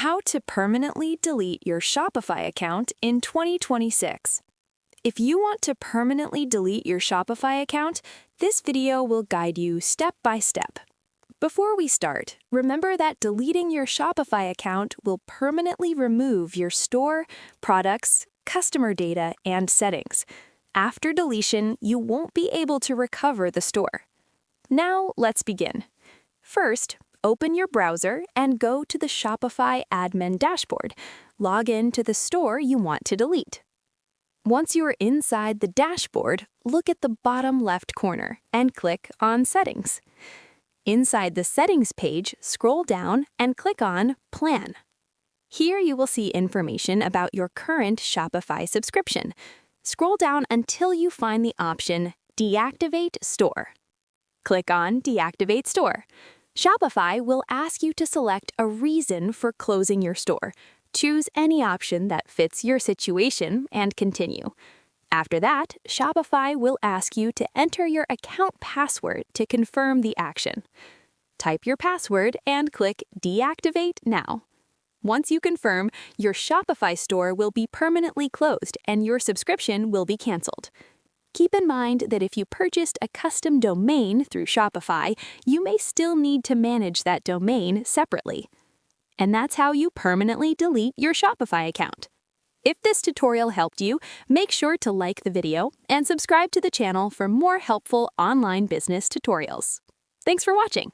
How to permanently delete your Shopify account in 2026. If you want to permanently delete your Shopify account, this video will guide you step by step. Before we start, remember that deleting your Shopify account will permanently remove your store, products, customer data, and settings. After deletion, you won't be able to recover the store. Now, let's begin. First, open your browser and go to the Shopify admin dashboard. Log in to the store you want to delete. Once you are inside the dashboard, look at the bottom left corner and click on Settings. Inside the Settings page, scroll down and click on Plan. Here you will see information about your current Shopify subscription. Scroll down until you find the option Deactivate Store. Click on Deactivate Store. Shopify will ask you to select a reason for closing your store. Choose any option that fits your situation and continue. After that, Shopify will ask you to enter your account password to confirm the action. Type your password and click Deactivate Now. Once you confirm, your Shopify store will be permanently closed and your subscription will be canceled. Keep in mind that if you purchased a custom domain through Shopify, you may still need to manage that domain separately. And that's how you permanently delete your Shopify account. If this tutorial helped you, make sure to like the video and subscribe to the channel for more helpful online business tutorials. Thanks for watching.